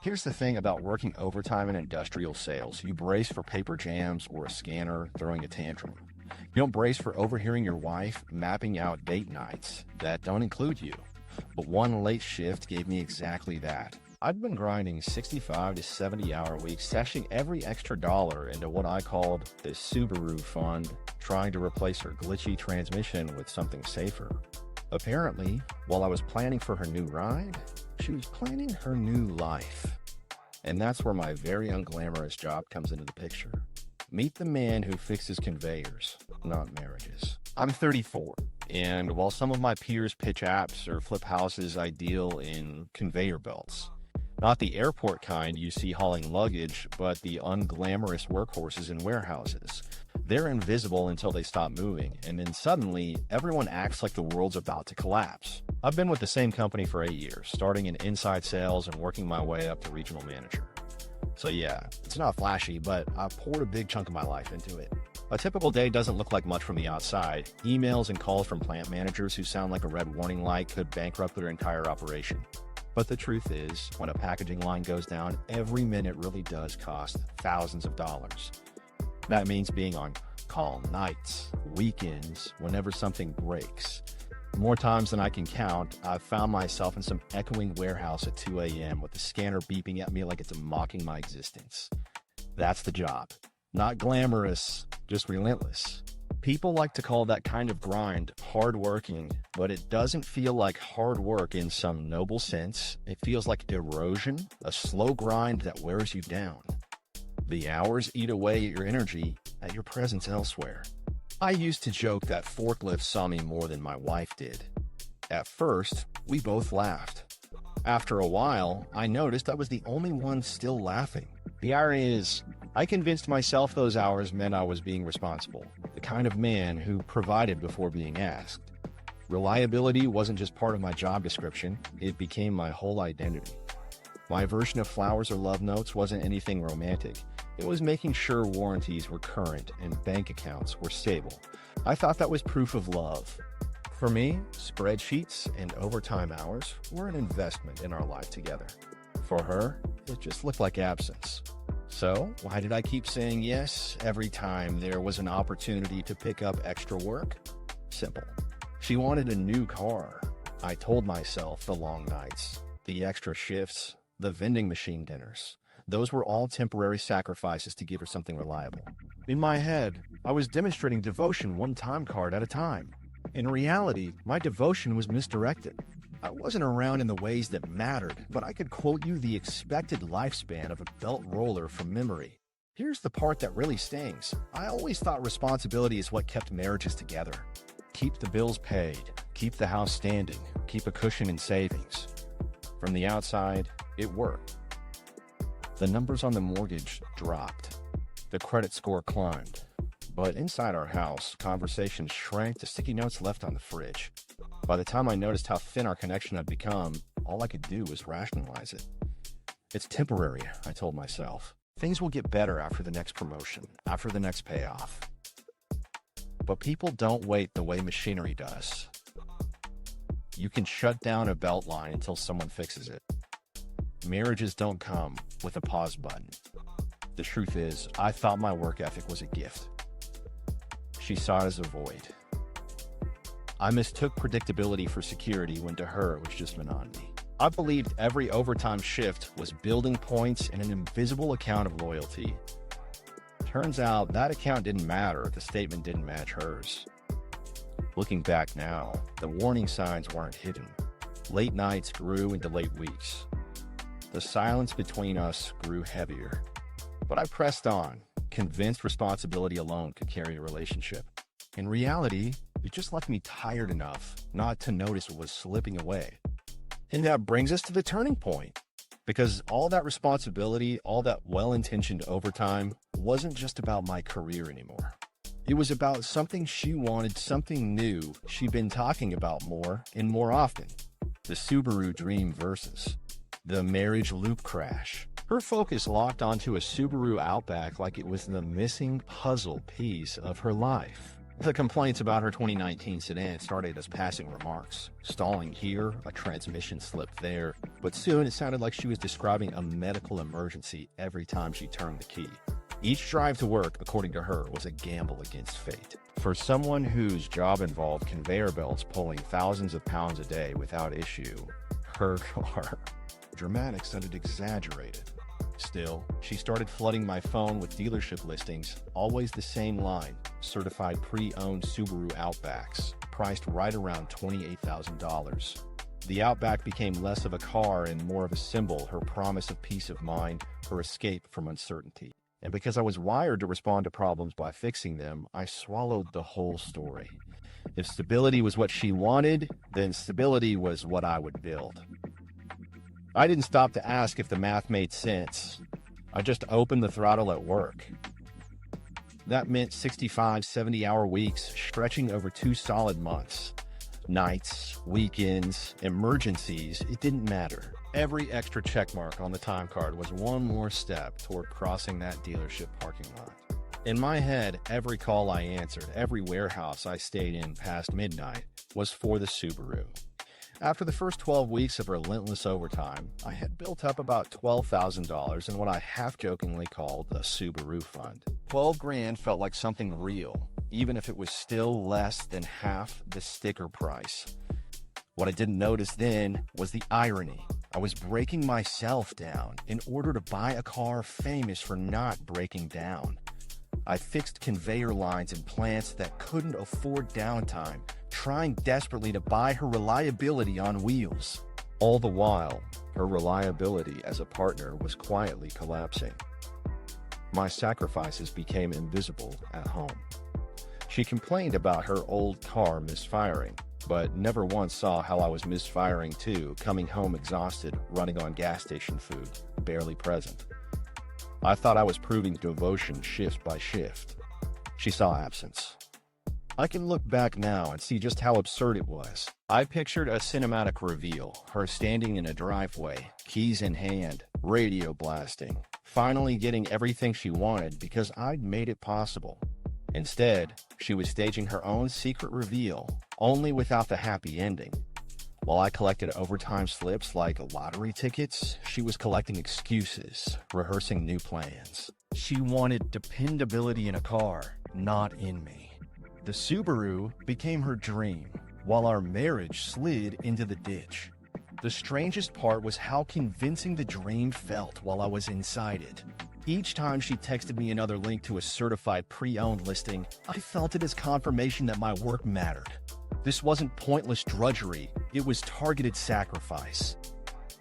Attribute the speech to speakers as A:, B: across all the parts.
A: Here's the thing about working overtime in industrial sales. You brace for paper jams or a scanner throwing a tantrum. You don't brace for overhearing your wife mapping out date nights that don't include you. But one late shift gave me exactly that. I'd been grinding 65 to 70-hour weeks, stashing every extra dollar into what I called the Subaru Fund, trying to replace her glitchy transmission with something safer. Apparently, while I was planning for her new ride, she was planning her new life. And that's where my very unglamorous job comes into the picture. Meet the man who fixes conveyors, not marriages. I'm 34, and while some of my peers pitch apps or flip houses, I deal in conveyor belts. Not the airport kind you see hauling luggage, but the unglamorous workhorses in warehouses. They're invisible until they stop moving, and then suddenly, everyone acts like the world's about to collapse. I've been with the same company for 8 years, starting in inside sales and working my way up to regional manager. So yeah, it's not flashy, but I've poured a big chunk of my life into it. A typical day doesn't look like much from the outside. Emails and calls from plant managers who sound like a red warning light could bankrupt their entire operation. But the truth is, when a packaging line goes down, every minute really does cost thousands of dollars. That means being on call nights, weekends, whenever something breaks. More times than I can count, I've found myself in some echoing warehouse at 2 a.m. with the scanner beeping at me like it's mocking my existence. That's the job. Not glamorous, just relentless. People like to call that kind of grind hardworking, but it doesn't feel like hard work in some noble sense. It feels like erosion, a slow grind that wears you down. The hours eat away at your energy, at your presence elsewhere. I used to joke that forklifts saw me more than my wife did. At first, we both laughed. After a while, I noticed I was the only one still laughing. The irony is, I convinced myself those hours meant I was being responsible, the kind of man who provided before being asked. Reliability wasn't just part of my job description, it became my whole identity. My version of flowers or love notes wasn't anything romantic. It was making sure warranties were current and bank accounts were stable. I thought that was proof of love. For me, spreadsheets and overtime hours were an investment in our life together. For her, it just looked like absence. So, why did I keep saying yes every time there was an opportunity to pick up extra work? Simple. She wanted a new car. I told myself the long nights, the extra shifts, the vending machine dinners. Those were all temporary sacrifices to give her something reliable. In my head, I was demonstrating devotion one time card at a time. In reality, my devotion was misdirected. I wasn't around in the ways that mattered, but I could quote you the expected lifespan of a belt roller from memory. Here's the part that really stings. I always thought responsibility is what kept marriages together. Keep the bills paid, keep the house standing, keep a cushion in savings. From the outside, it worked. The numbers on the mortgage dropped. The credit score climbed. But inside our house, conversations shrank to sticky notes left on the fridge. By the time I noticed how thin our connection had become, all I could do was rationalize it. It's temporary, I told myself. Things will get better after the next promotion, after the next payoff. But people don't wait the way machinery does. You can shut down a belt line until someone fixes it. Marriages don't come with a pause button. The truth is, I thought my work ethic was a gift. She saw it as a void. I mistook predictability for security when to her it was just monotony. I believed every overtime shift was building points and an invisible account of loyalty. Turns out that account didn't matter if the statement didn't match hers. Looking back now, the warning signs weren't hidden. Late nights grew into late weeks. The silence between us grew heavier. But I pressed on, convinced responsibility alone could carry a relationship. In reality, it just left me tired enough not to notice what was slipping away. And that brings us to the turning point. Because all that responsibility, all that well-intentioned overtime wasn't just about my career anymore. It was about something she wanted, something new she'd been talking about more and more often. The Subaru dream versus the marriage loop crash. Her focus locked onto a Subaru Outback like it was the missing puzzle piece of her life. The complaints about her 2019 sedan started as passing remarks. Stalling here, a transmission slip there, but soon it sounded like she was describing a medical emergency every time she turned the key. Each drive to work, according to her, was a gamble against fate. For someone whose job involved conveyor belts pulling thousands of pounds a day without issue, her car. Dramatic sounded exaggerated. Still, she started flooding my phone with dealership listings, always the same line, certified pre-owned Subaru Outbacks, priced right around $28,000. The Outback became less of a car and more of a symbol, her promise of peace of mind, her escape from uncertainty. And because I was wired to respond to problems by fixing them, I swallowed the whole story. If stability was what she wanted, then stability was what I would build. I didn't stop to ask if the math made sense. I just opened the throttle at work. That meant 65, 70-hour weeks stretching over 2 solid months. Nights, weekends, emergencies, it didn't matter. Every extra checkmark on the time card was one more step toward crossing that dealership parking lot. In my head, every call I answered, every warehouse I stayed in past midnight was for the Subaru. After the first 12 weeks of relentless overtime, I had built up about $12,000 in what I half-jokingly called the Subaru Fund. 12 grand felt like something real, even if it was still less than half the sticker price. What I didn't notice then was the irony. I was breaking myself down in order to buy a car famous for not breaking down. I fixed conveyor lines in plants that couldn't afford downtime, trying desperately to buy her reliability on wheels. All the while, her reliability as a partner was quietly collapsing. My sacrifices became invisible at home. She complained about her old car misfiring, but never once saw how I was misfiring too, coming home exhausted, running on gas station food, barely present. I thought I was proving devotion shift by shift. She saw absence. I can look back now and see just how absurd it was. I pictured a cinematic reveal, her standing in a driveway, keys in hand, radio blasting, finally getting everything she wanted because I'd made it possible. Instead, she was staging her own secret reveal, only without the happy ending. While I collected overtime slips like lottery tickets, she was collecting excuses, rehearsing new plans. She wanted dependability in a car, not in me. The Subaru became her dream, while our marriage slid into the ditch. The strangest part was how convincing the dream felt while I was inside it. Each time she texted me another link to a certified pre-owned listing, I felt it as confirmation that my work mattered. This wasn't pointless drudgery, it was targeted sacrifice.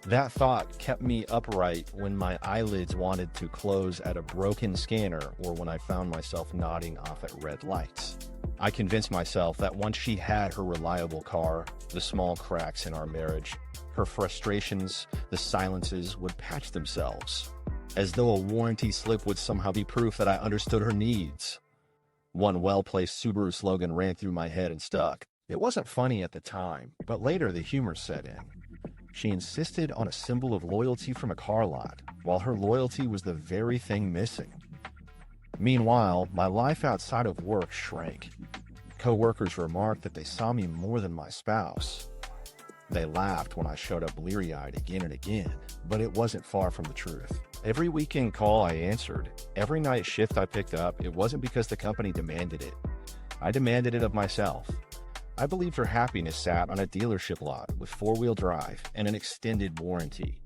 A: That thought kept me upright when my eyelids wanted to close at a broken scanner or when I found myself nodding off at red lights. I convinced myself that once she had her reliable car, the small cracks in our marriage, her frustrations, the silences would patch themselves, as though a warranty slip would somehow be proof that I understood her needs. One well-placed Subaru slogan ran through my head and stuck. It wasn't funny at the time, but later the humor set in. She insisted on a symbol of loyalty from a car lot, while her loyalty was the very thing missing. Meanwhile, my life outside of work shrank. Co-workers remarked that they saw me more than my spouse. They laughed when I showed up bleary-eyed again and again, but it wasn't far from the truth. Every weekend call I answered, every night shift I picked up, it wasn't because the company demanded it. I demanded it of myself. I believed her happiness sat on a dealership lot with four-wheel drive and an extended warranty.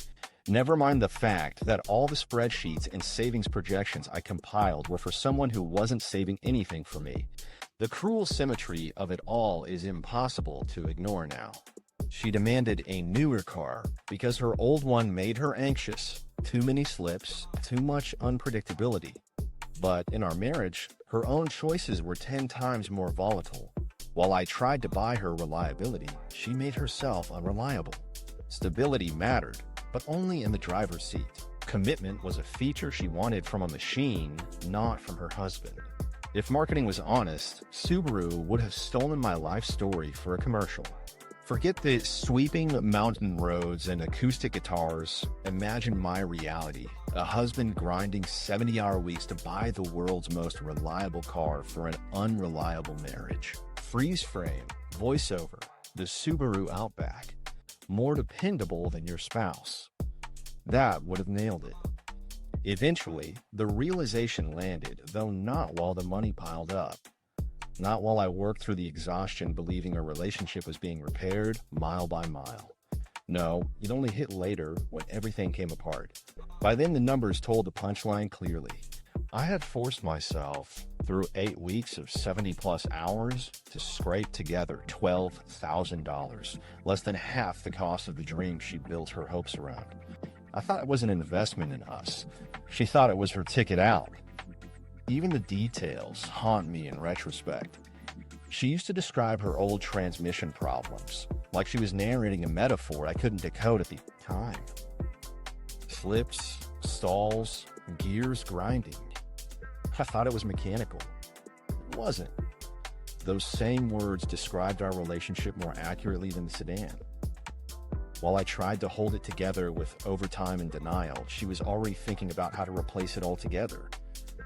A: Never mind the fact that all the spreadsheets and savings projections I compiled were for someone who wasn't saving anything for me. The cruel symmetry of it all is impossible to ignore now. She demanded a newer car because her old one made her anxious. Too many slips, too much unpredictability. But in our marriage, her own choices were 10 times more volatile. While I tried to buy her reliability, she made herself unreliable. Stability mattered, but only in the driver's seat. Commitment was a feature she wanted from a machine, not from her husband. If marketing was honest, Subaru would have stolen my life story for a commercial. Forget the sweeping mountain roads and acoustic guitars. Imagine my reality. A husband grinding 70-hour weeks to buy the world's most reliable car for an unreliable marriage. Freeze frame, voiceover, the Subaru Outback. More dependable than your spouse. That would have nailed it. Eventually, the realization landed, though not while the money piled up. Not while I worked through the exhaustion believing our relationship was being repaired mile by mile. No, it only hit later when everything came apart. By then, the numbers told the punchline clearly. I had forced myself through 8 weeks of 70-plus hours to scrape together $12,000, less than half the cost of the dream she built her hopes around. I thought it was an investment in us. She thought it was her ticket out. Even the details haunt me in retrospect. She used to describe her old transmission problems, like she was narrating a metaphor I couldn't decode at the time. Slips, stalls, gears grinding. I thought it was mechanical. It wasn't. Those same words described our relationship more accurately than the sedan. While I tried to hold it together with overtime and denial, she was already thinking about how to replace it altogether.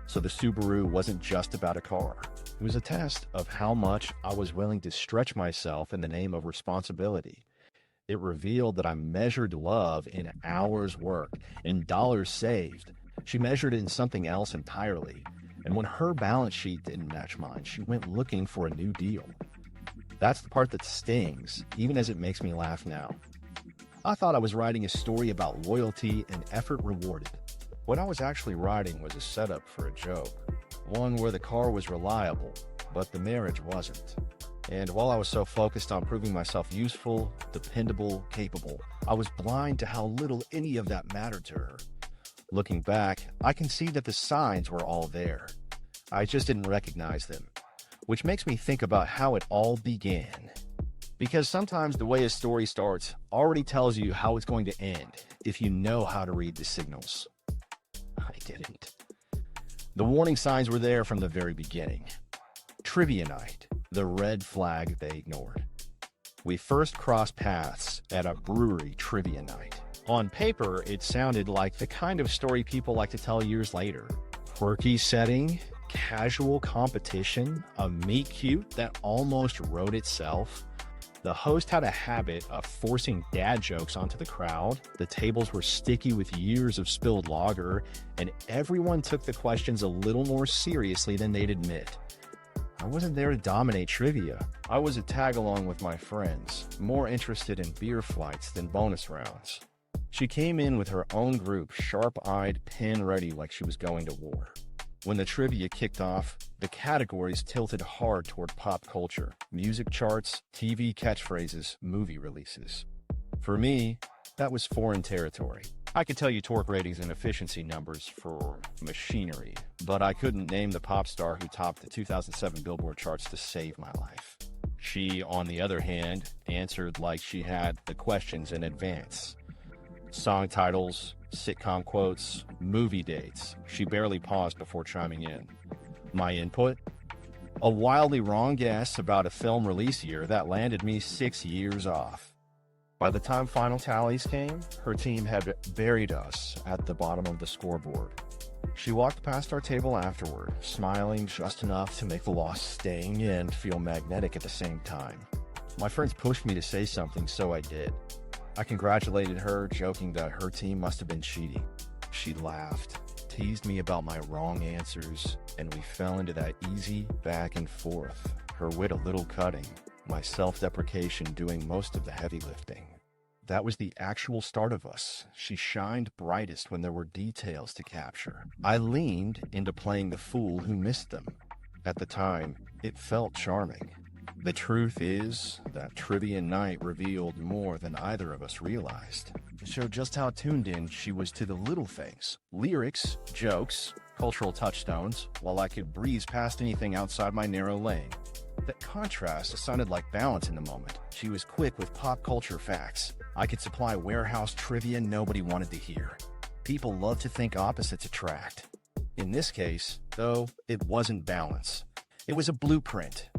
A: So the Subaru wasn't just about a car. It was a test of how much I was willing to stretch myself in the name of responsibility. It revealed that I measured love in hours worked, in dollars saved. She measured it in something else entirely. And when her balance sheet didn't match mine, she went looking for a new deal. That's the part that stings, even as it makes me laugh now. I thought I was writing a story about loyalty and effort rewarded. What I was actually writing was a setup for a joke, one where the car was reliable, but the marriage wasn't. And while I was so focused on proving myself useful, dependable, capable, I was blind to how little any of that mattered to her. Looking back, I can see that the signs were all there. I just didn't recognize them, which makes me think about how it all began. Because sometimes the way a story starts already tells you how it's going to end if you know how to read the signals. I didn't. The warning signs were there from the very beginning. Trivia night, the red flag they ignored. We first crossed paths at a brewery trivia night. On paper, it sounded like the kind of story people like to tell years later. Quirky setting, casual competition, a meet-cute that almost wrote itself. The host had a habit of forcing dad jokes onto the crowd. The tables were sticky with years of spilled lager, and everyone took the questions a little more seriously than they'd admit. I wasn't there to dominate trivia. I was a tag-along with my friends, more interested in beer flights than bonus rounds. She came in with her own group, sharp-eyed, pen ready like she was going to war. When the trivia kicked off, the categories tilted hard toward pop culture, music charts, TV catchphrases, movie releases. For me, that was foreign territory. I could tell you torque ratings and efficiency numbers for machinery, but I couldn't name the pop star who topped the 2007 Billboard charts to save my life. She, on the other hand, answered like she had the questions in advance. Song titles, sitcom quotes, movie dates. She barely paused before chiming in. My input? A wildly wrong guess about a film release year that landed me 6 years off. By the time final tallies came, her team had buried us at the bottom of the scoreboard. She walked past our table afterward, smiling just enough to make the loss staying in feel magnetic at the same time. My friends pushed me to say something, so I did. I congratulated her, joking that her team must have been cheating. She laughed, teased me about my wrong answers, and we fell into that easy back and forth, her wit a little cutting, my self-deprecation doing most of the heavy lifting. That was the actual start of us. She shined brightest when there were details to capture. I leaned into playing the fool who missed them. At the time, it felt charming. The truth is that trivia night revealed more than either of us realized. It showed just how tuned in she was to the little things. Lyrics, jokes, cultural touchstones, while I could breeze past anything outside my narrow lane. That contrast sounded like balance in the moment. She was quick with pop culture facts. I could supply warehouse trivia nobody wanted to hear. People love to think opposites attract. In this case, though, it wasn't balance. It was a blueprint.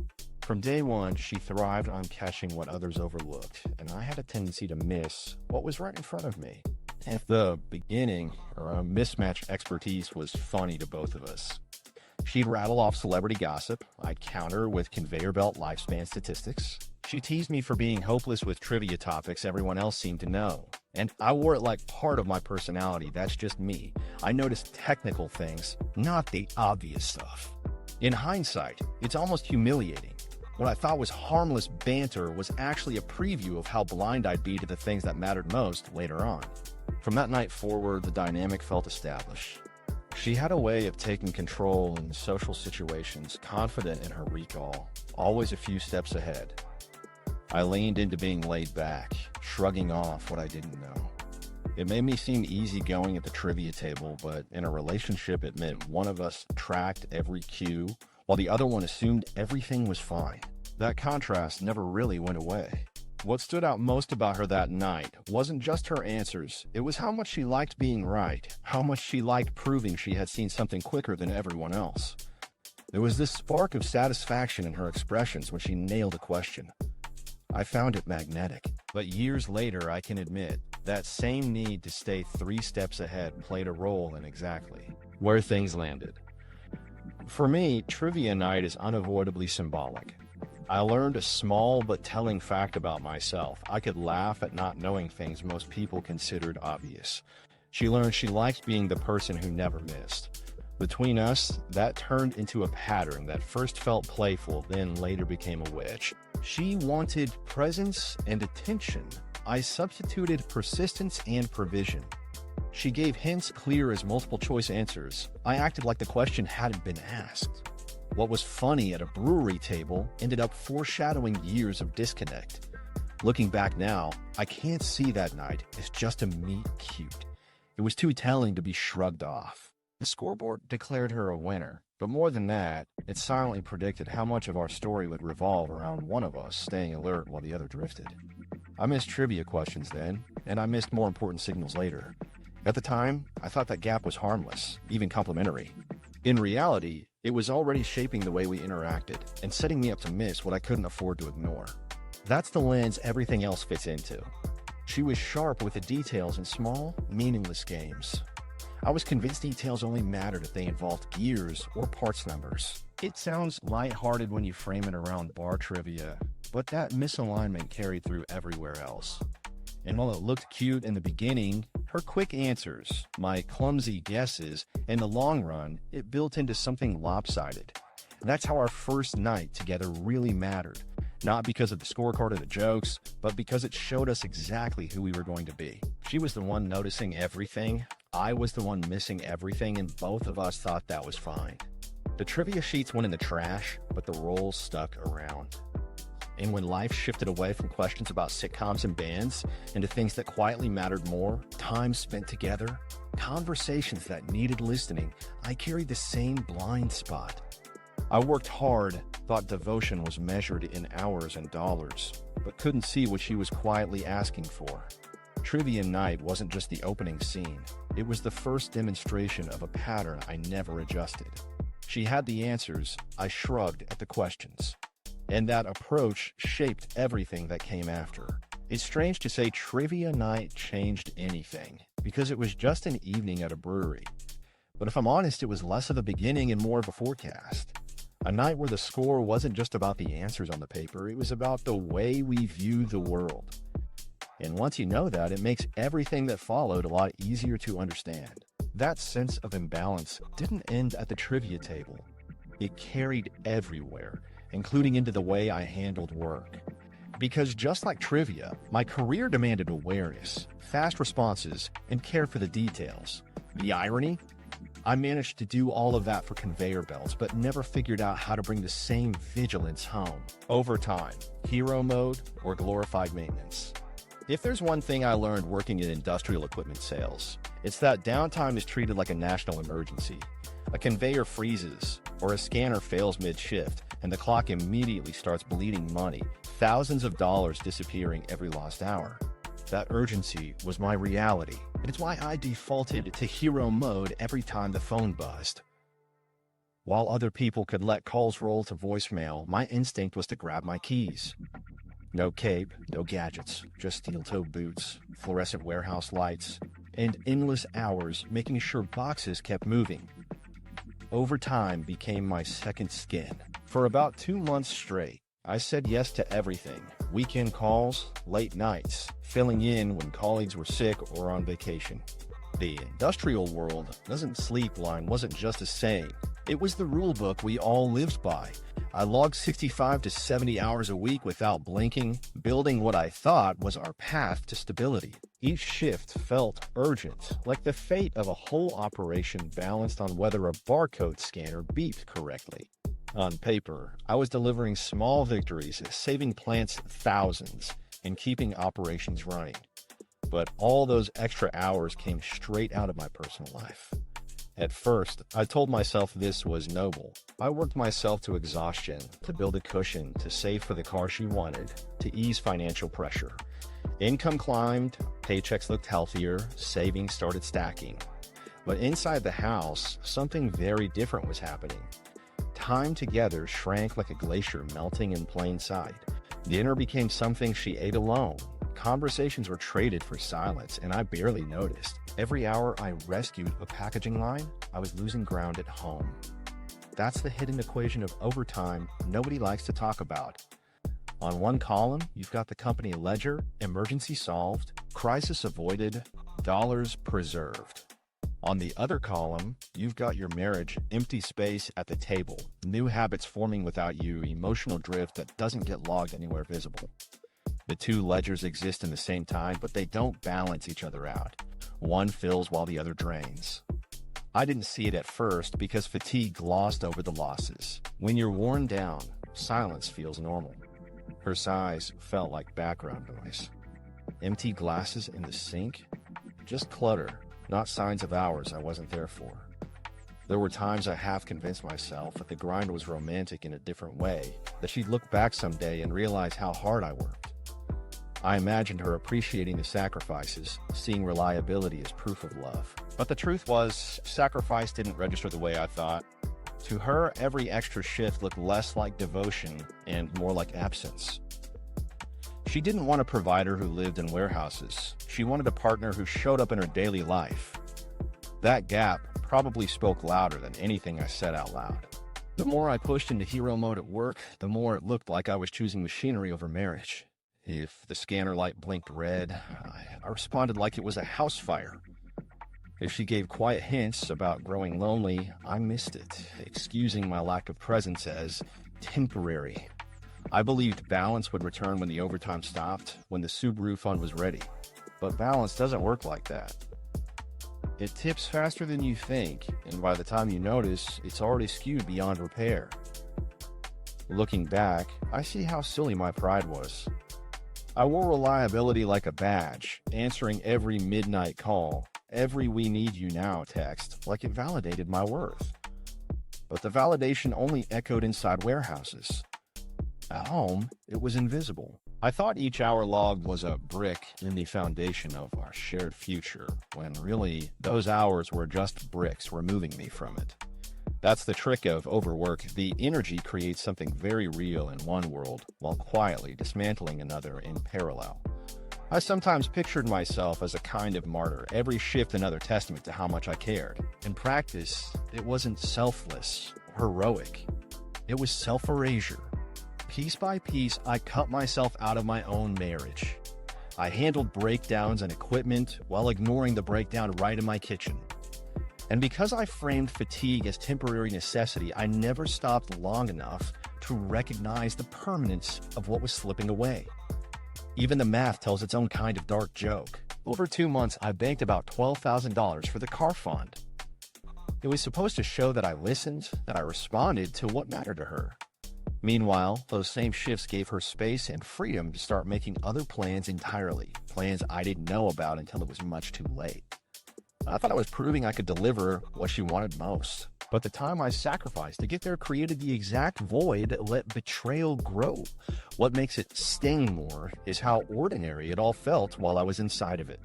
A: From day one, she thrived on catching what others overlooked, and I had a tendency to miss what was right in front of me. At the beginning, our mismatched expertise was funny to both of us. She'd rattle off celebrity gossip. I'd counter with conveyor belt lifespan statistics. She teased me for being hopeless with trivia topics everyone else seemed to know. And I wore it like part of my personality. That's just me. I noticed technical things, not the obvious stuff. In hindsight, it's almost humiliating. What I thought was harmless banter was actually a preview of how blind I'd be to the things that mattered most later on. From that night forward, the dynamic felt established. She had a way of taking control in social situations, confident in her recall, always a few steps ahead. I leaned into being laid back, shrugging off what I didn't know. It made me seem easygoing at the trivia table, but in a relationship it meant one of us tracked every cue, while the other one assumed everything was fine. That contrast never really went away. What stood out most about her that night wasn't just her answers, it was how much she liked being right, how much she liked proving she had seen something quicker than everyone else. There was this spark of satisfaction in her expressions when she nailed a question. I found it magnetic. But years later, I can admit, that same need to stay 3 steps ahead played a role in exactly where things landed. For me, trivia night is unavoidably symbolic. I learned a small but telling fact about myself. I could laugh at not knowing things most people considered obvious. She learned she liked being the person who never missed. Between us, that turned into a pattern that first felt playful, then later became a wedge. She wanted presence and attention. I substituted persistence and provision. She gave hints clear as multiple choice answers. I acted like the question hadn't been asked. What was funny at a brewery table ended up foreshadowing years of disconnect. Looking back now, I can't see that night as just a meet cute. It was too telling to be shrugged off. The scoreboard declared her a winner, but more than that, it silently predicted how much of our story would revolve around one of us staying alert while the other drifted. I missed trivia questions then, and I missed more important signals later. At the time, I thought that gap was harmless, even complimentary. In reality, it was already shaping the way we interacted and setting me up to miss what I couldn't afford to ignore. That's the lens everything else fits into. She was sharp with the details in small, meaningless games. I was convinced details only mattered if they involved gears or parts numbers. It sounds lighthearted when you frame it around bar trivia, but that misalignment carried through everywhere else. And while it looked cute in the beginning, her quick answers, my clumsy guesses, in the long run, it built into something lopsided. That's how our first night together really mattered. Not because of the scorecard or the jokes, but because it showed us exactly who we were going to be. She was the one noticing everything, I was the one missing everything, and both of us thought that was fine. The trivia sheets went in the trash, but the roles stuck around. And when life shifted away from questions about sitcoms and bands into things that quietly mattered more, time spent together, conversations that needed listening, I carried the same blind spot. I worked hard, thought devotion was measured in hours and dollars, but couldn't see what she was quietly asking for. Trivia night wasn't just the opening scene. It was the first demonstration of a pattern I never adjusted. She had the answers, I shrugged at the questions. And that approach shaped everything that came after. It's strange to say trivia night changed anything, because it was just an evening at a brewery. But if I'm honest, it was less of a beginning and more of a forecast. A night where the score wasn't just about the answers on the paper, it was about the way we view the world. And once you know that, it makes everything that followed a lot easier to understand. That sense of imbalance didn't end at the trivia table. It carried everywhere, including into the way I handled work. Because just like trivia, my career demanded awareness, fast responses, and care for the details. The irony? I managed to do all of that for conveyor belts, but never figured out how to bring the same vigilance home. Overtime, hero mode, or glorified maintenance. If there's one thing I learned working in industrial equipment sales, it's that downtime is treated like a national emergency. A conveyor freezes, or a scanner fails mid-shift, and the clock immediately starts bleeding money, thousands of dollars disappearing every lost hour. That urgency was my reality, and it's why I defaulted to hero mode every time the phone buzzed. While other people could let calls roll to voicemail, my instinct was to grab my keys. No cape, no gadgets, just steel-toed boots, fluorescent warehouse lights, and endless hours making sure boxes kept moving. Overtime became my second skin. For about 2 months straight, I said yes to everything. Weekend calls, late nights, filling in when colleagues were sick or on vacation. The industrial world doesn't sleep line wasn't just a saying. It was the rule book we all lived by. I logged 65 to 70 hours a week without blinking, building what I thought was our path to stability. Each shift felt urgent, like the fate of a whole operation balanced on whether a barcode scanner beeped correctly. On paper, I was delivering small victories, saving plants thousands, and keeping operations running. But all those extra hours came straight out of my personal life. At first, I told myself this was noble. I worked myself to exhaustion, to build a cushion, to save for the car she wanted, to ease financial pressure. Income climbed, paychecks looked healthier, savings started stacking. But inside the house, something very different was happening. Time together shrank like a glacier melting in plain sight. Dinner became something she ate alone. Conversations were traded for silence, and I barely noticed. Every hour I rescued a packaging line, I was losing ground at home. That's the hidden equation of overtime nobody likes to talk about. On one column, you've got the company ledger, emergency solved, crisis avoided, dollars preserved. On the other column, you've got your marriage, empty space at the table, new habits forming without you, emotional drift that doesn't get logged anywhere visible. The two ledgers exist in the same time, but they don't balance each other out. One fills while the other drains. I didn't see it at first because fatigue glossed over the losses. When you're worn down, silence feels normal. Her sighs felt like background noise. Empty glasses in the sink? Just clutter, not signs of hours I wasn't there for. There were times I half convinced myself that the grind was romantic in a different way, that she'd look back someday and realize how hard I worked. I imagined her appreciating the sacrifices, seeing reliability as proof of love. But the truth was, sacrifice didn't register the way I thought. To her, every extra shift looked less like devotion and more like absence. She didn't want a provider who lived in warehouses. She wanted a partner who showed up in her daily life. That gap probably spoke louder than anything I said out loud. The more I pushed into hero mode at work, the more it looked like I was choosing machinery over marriage. If the scanner light blinked red, I responded like it was a house fire. If she gave quiet hints about growing lonely, I missed it, excusing my lack of presence as temporary. I believed balance would return when the overtime stopped, when the Subaru Fund was ready. But balance doesn't work like that. It tips faster than you think, and by the time you notice, it's already skewed beyond repair. Looking back, I see how silly my pride was. I wore reliability like a badge, answering every midnight call, every "we need you now" text, like it validated my worth. But the validation only echoed inside warehouses. At home, it was invisible. I thought each hour logged was a brick in the foundation of our shared future, when really, those hours were just bricks removing me from it. That's the trick of overwork. The energy creates something very real in one world, while quietly dismantling another in parallel. I sometimes pictured myself as a kind of martyr, every shift another testament to how much I cared. In practice, it wasn't selfless or heroic. It was self-erasure. Piece by piece, I cut myself out of my own marriage. I handled breakdowns and equipment while ignoring the breakdown right in my kitchen. And because I framed fatigue as temporary necessity, I never stopped long enough to recognize the permanence of what was slipping away. Even the math tells its own kind of dark joke. Over 2 months, I banked about $12,000 for the car fund. It was supposed to show that I listened, that I responded to what mattered to her. Meanwhile, those same shifts gave her space and freedom to start making other plans entirely, plans I didn't know about until it was much too late. I thought I was proving I could deliver what she wanted most. But the time I sacrificed to get there created the exact void that let betrayal grow. What makes it sting more is how ordinary it all felt while I was inside of it.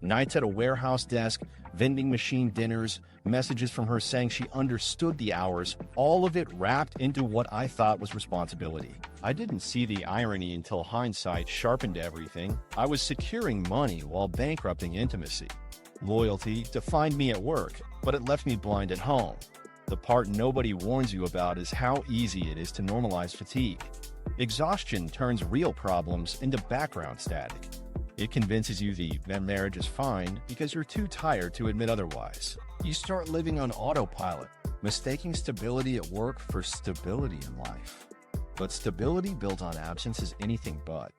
A: Nights at a warehouse desk, vending machine dinners, messages from her saying she understood the hours, all of it wrapped into what I thought was responsibility. I didn't see the irony until hindsight sharpened everything. I was securing money while bankrupting intimacy. Loyalty defined me at work, but it left me blind at home. The part nobody warns you about is how easy it is to normalize fatigue. Exhaustion turns real problems into background static. It convinces you that marriage is fine because you're too tired to admit otherwise. You start living on autopilot, mistaking stability at work for stability in life. But stability built on absence is anything but.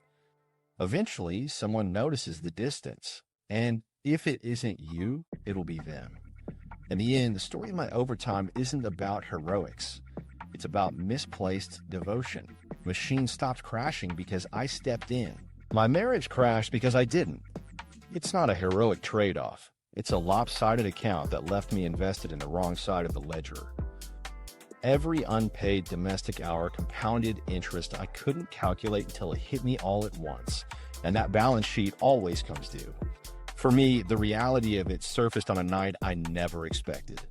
A: Eventually, someone notices the distance, and if it isn't you, it'll be them. In the end, the story of my overtime isn't about heroics. It's about misplaced devotion. Machine stopped crashing because I stepped in. My marriage crashed because I didn't. It's not a heroic trade-off. It's a lopsided account that left me invested in the wrong side of the ledger. Every unpaid domestic hour compounded interest I couldn't calculate until it hit me all at once, and that balance sheet always comes due. For me, the reality of it surfaced on a night I never expected.